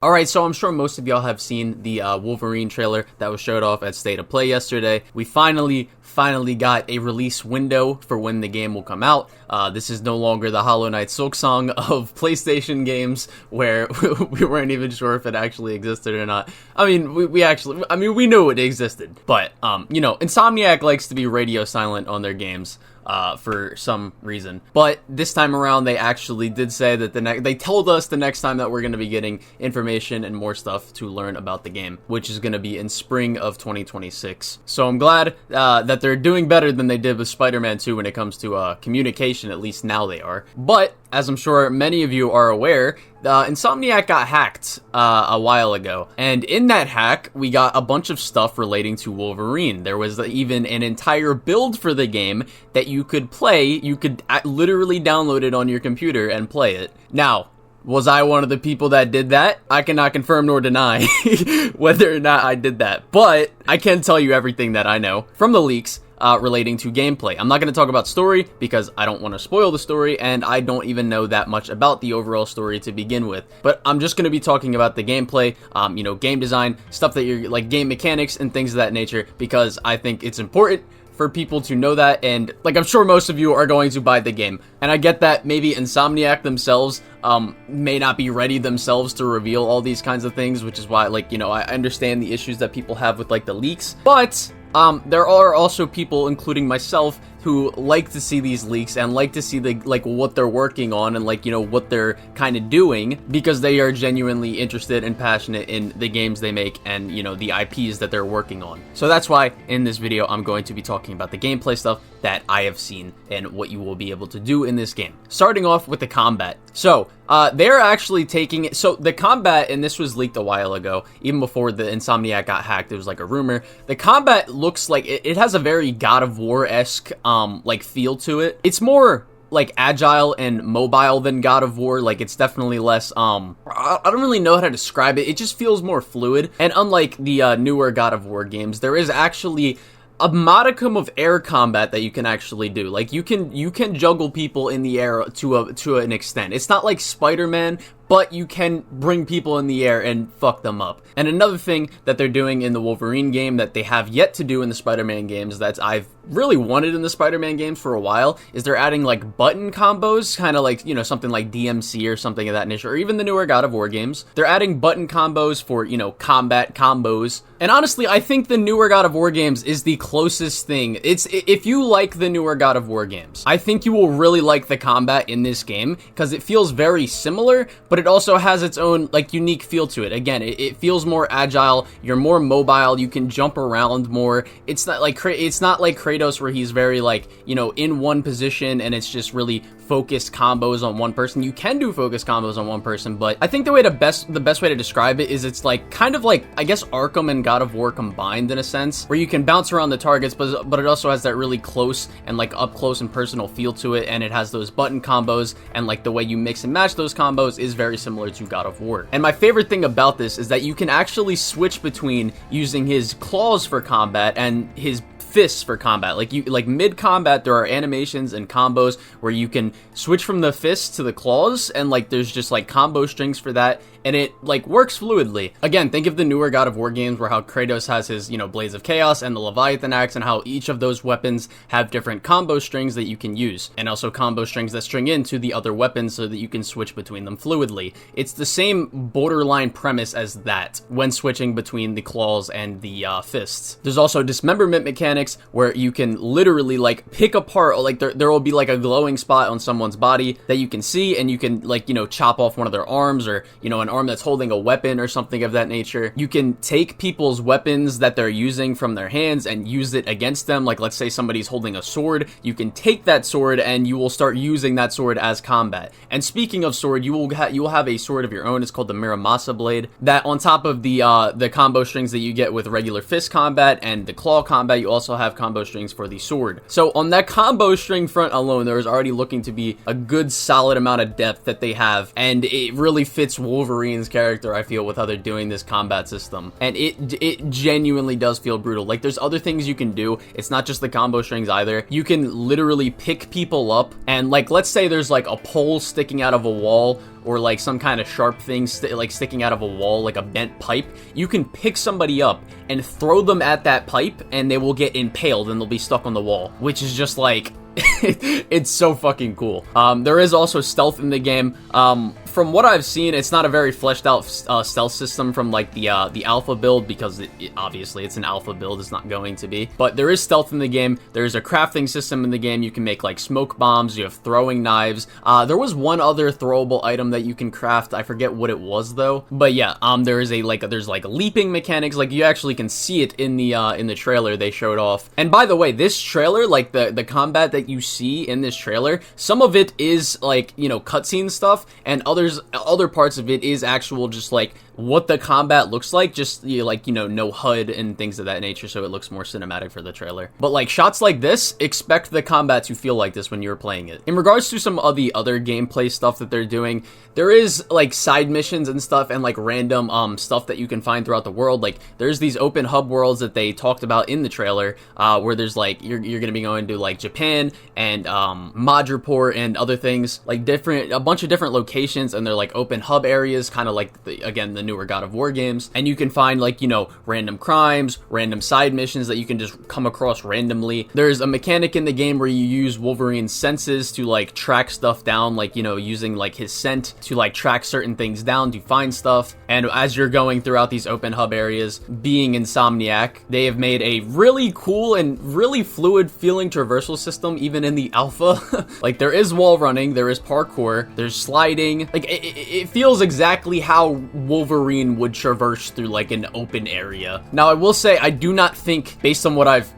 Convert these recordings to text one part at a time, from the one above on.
Alright, so I'm sure most of y'all have seen the Wolverine trailer that was showed off at State of Play yesterday. We finally got a release window for when the game will come out. This is no longer the Hollow Knight Silk Song of PlayStation games, where we weren't even sure if it actually existed or not. I mean, we knew it existed, but, Insomniac likes to be radio silent on their games. For some reason. But this time around, they actually did say that they told us the next time that we're going to be getting information and more stuff to learn about the game, which is going to be in spring of 2026. So I'm glad that they're doing better than they did with Spider-Man 2 when it comes to communication, at least now they are. But, as I'm sure many of you are aware, Insomniac got hacked a while ago, and in that hack, we got a bunch of stuff relating to Wolverine. There was even an entire build for the game that you could play. You could literally download it on your computer and play it. Now, was I one of the people that did that? I cannot confirm nor deny whether or not I did that, but I can tell you everything that I know from the leaks relating to gameplay. I'm not going to talk about story because I don't want to spoil the story, and I don't even know that much about the overall story to begin with. But I'm just going to be talking about the gameplay, game design, stuff that you're like game mechanics and things of that nature, because I think it's important for people to know that, and I'm sure most of you are going to buy the game. And I get that maybe Insomniac themselves may not be ready themselves to reveal all these kinds of things, which is why I understand the issues that people have with the leaks. But there are also people, including myself, who like to see these leaks and like to see what they're working on and what they're kind of doing, because they are genuinely interested and passionate in the games they make and the IPs that they're working on. So that's why in this video I'm going to be talking about the gameplay stuff that I have seen and what you will be able to do in this game. Starting off with the combat. So they're actually taking it. So the combat, and this was leaked a while ago, even before the Insomniac got hacked, there was a rumor. The combat looks like it has a very God of War-esque feel to it. It's more agile and mobile than God of War. It's definitely less, I don't really know how to describe it. It just feels more fluid. And unlike the newer God of War games, there is actually a modicum of air combat that you can actually do. You can juggle people in the air to an extent. It's not like Spider-Man, but you can bring people in the air and fuck them up. And another thing that they're doing in the Wolverine game that they have yet to do in the Spider-Man games that I've really wanted in the Spider-Man games for a while is they're adding button combos, kind of something like DMC or something of that nature, or even the newer God of War games. They're adding button combos for, combat combos. And honestly, I think the newer God of War games is the closest thing. If you like the newer God of War games, I think you will really like the combat in this game, because it feels very similar, but it also has its own unique feel to it. Again, it feels more agile. You're more mobile. You can jump around more. It's not like Kratos, where he's very in one position and it's just really focused combos on one person. You can do focused combos on one person, but I think the best way to describe it is it's kind of I guess Arkham and God of War combined in a sense, where you can bounce around the targets, but it also has that really close and up close and personal feel to it, and it has those button combos, and the way you mix and match those combos is very similar to God of War. And my favorite thing about this is that you can actually switch between using his claws for combat and his fists for combat. Mid combat, there are animations and combos where you can switch from the fists to the claws, and there's just combo strings for that, and it works fluidly. Again, think of the newer God of War games where how Kratos has his Blades of Chaos and the Leviathan axe, and how each of those weapons have different combo strings that you can use, and also combo strings that string into the other weapons so that you can switch between them fluidly. It's the same borderline premise as that when switching between the claws and the fists. There's also dismemberment mechanics where you can literally pick apart, there will be a glowing spot on someone's body that you can see, and you can chop off one of their arms, or an arm that's holding a weapon or something of that nature. You can take people's weapons that they're using from their hands and use it against them. Let's say somebody's holding a sword, you can take that sword and you will start using that sword as combat. And speaking of sword, you will have a sword of your own. It's called the Miramasa blade, that on top of the combo strings that you get with regular fist combat and the claw combat, you also have combo strings for the sword. So on that combo string front alone, there is already looking to be a good solid amount of depth that they have, and it really fits Wolverine Wolverine's character, I feel, with how they're doing this combat system. And it genuinely does feel brutal. Like, there's other things you can do. It's not just the combo strings either. You can literally pick people up, and like, let's say there's like a pole sticking out of a wall, or like some kind of sharp thing sticking out of a wall, like a bent pipe. You can pick somebody up and throw them at that pipe, and they will get impaled and they'll be stuck on the wall, which is just like it's so fucking cool. There is also stealth in the game. From what I've seen, it's not a very fleshed out stealth system from like the alpha build, because obviously it's an alpha build. It's not going to be, but there is stealth in the game. There's a crafting system in the game. You can make like smoke bombs. You have throwing knives. There was one other throwable item that you can craft. I forget what it was though, but yeah, there's like leaping mechanics. Like, you actually can see it in the trailer they showed off. And by the way, this trailer, like the combat that you see in this trailer, some of it is like, you know, cutscene stuff, and other parts of it is actual just like what the combat looks like, just like, you know, no HUD and things of that nature, so it looks more cinematic for the trailer. But like, shots like this, expect the combat to feel like this when you're playing it. In regards to some of the other gameplay stuff that they're doing, there is like side missions and stuff, and like random stuff that you can find throughout the world. Like, there's these open hub worlds that they talked about in the trailer, where there's like, you're gonna be going to like Japan and Madripoor and other things, like a bunch of different locations, and they're like open hub areas, kind of like the newer God of War games. And you can find like, you know, random crimes, random side missions that you can just come across randomly. There's a mechanic in the game where you use Wolverine's senses to like track stuff down, like, you know, using like his scent to like track certain things down to find stuff. And as you're going throughout these open hub areas, being Insomniac, they have made a really cool and really fluid feeling traversal system, even in the alpha. Like, there is wall running, there is parkour, there's sliding. Like, it feels exactly how Wolverine would traverse through like an open area. Now, I will say, I do not think, based on what I've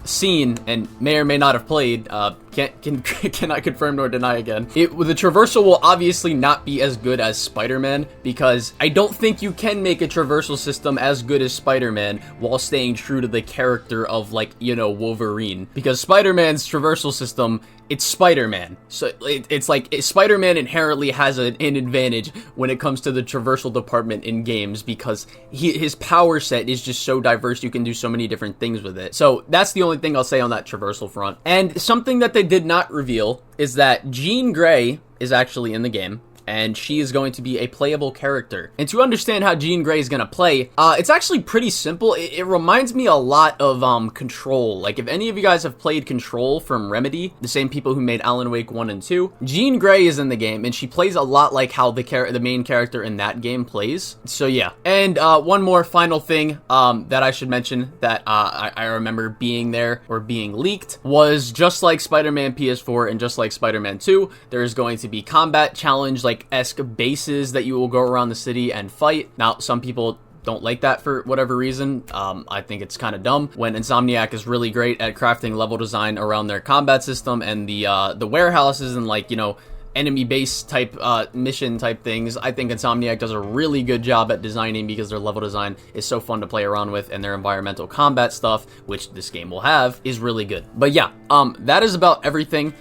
seen and may or may not have played, cannot confirm nor deny again, the traversal will obviously not be as good as Spider-Man, because I don't think you can make a traversal system as good as Spider-Man while staying true to the character of, like, you know, Wolverine. Because Spider-Man's traversal system, it's Spider-Man. So it's like Spider-Man inherently has an advantage when it comes to the traversal department in games, because his power set is just so diverse. You can do so many different things with it. So that's the only thing I'll say on that traversal front. And something that they did not reveal is that Jean Grey is actually in the game, and she is going to be a playable character. And to understand how Jean Grey is going to play, it's actually pretty simple. It reminds me a lot of Control. Like, if any of you guys have played Control from Remedy, the same people who made Alan Wake 1 and 2, Jean Grey is in the game, and she plays a lot like how the main character in that game plays. So yeah. And one more final thing that I should mention that I remember being there, or being leaked, was just like Spider-Man PS4 and just like Spider-Man 2, there is going to be combat challenge, like esque bases that you will go around the city and fight. Now, some people don't like that for whatever reason. I think it's kind of dumb when Insomniac is really great at crafting level design around their combat system, and the warehouses and, like, you know, enemy base type mission type things. I think Insomniac does a really good job at designing, because their level design is so fun to play around with, and their environmental combat stuff, which this game will have, is really good. But yeah, that is about everything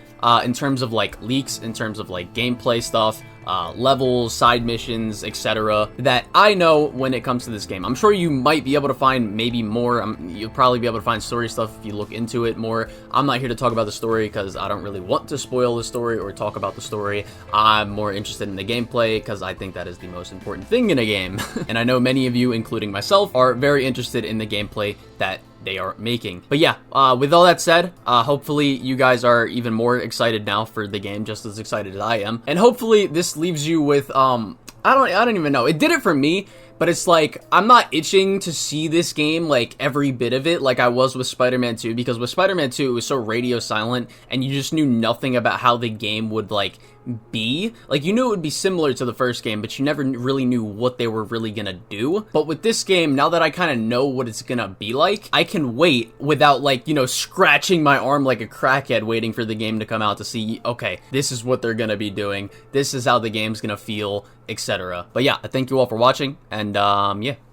in terms of like leaks, in terms of like gameplay stuff, levels, side missions, etc., that I know when it comes to this game. I'm sure you might be able to find maybe more. You'll probably be able to find story stuff if you look into it more. I'm not here to talk about the story, because I don't really want to spoil the story or talk about the story. I'm more interested in the gameplay, because I think that is the most important thing in a game. And I know many of you, including myself, are very interested in the gameplay that they are making. But yeah, with all that said, hopefully you guys are even more excited now for the game, just as excited as I am. And hopefully this leaves you with, I don't even know. It did it for me, but it's like, I'm not itching to see this game, like, every bit of it, like I was with Spider-Man 2, because with Spider-Man 2, it was so radio silent, and you just knew nothing about how the game would, like, be. Like, you knew it would be similar to the first game, but you never really knew what they were really gonna do. But with this game, now that I kind of know what it's gonna be like, I can wait without, like, you know, scratching my arm like a crackhead waiting for the game to come out to see, okay, this is what they're gonna be doing, this is how the game's gonna feel, etc. But yeah, I thank you all for watching, and yeah.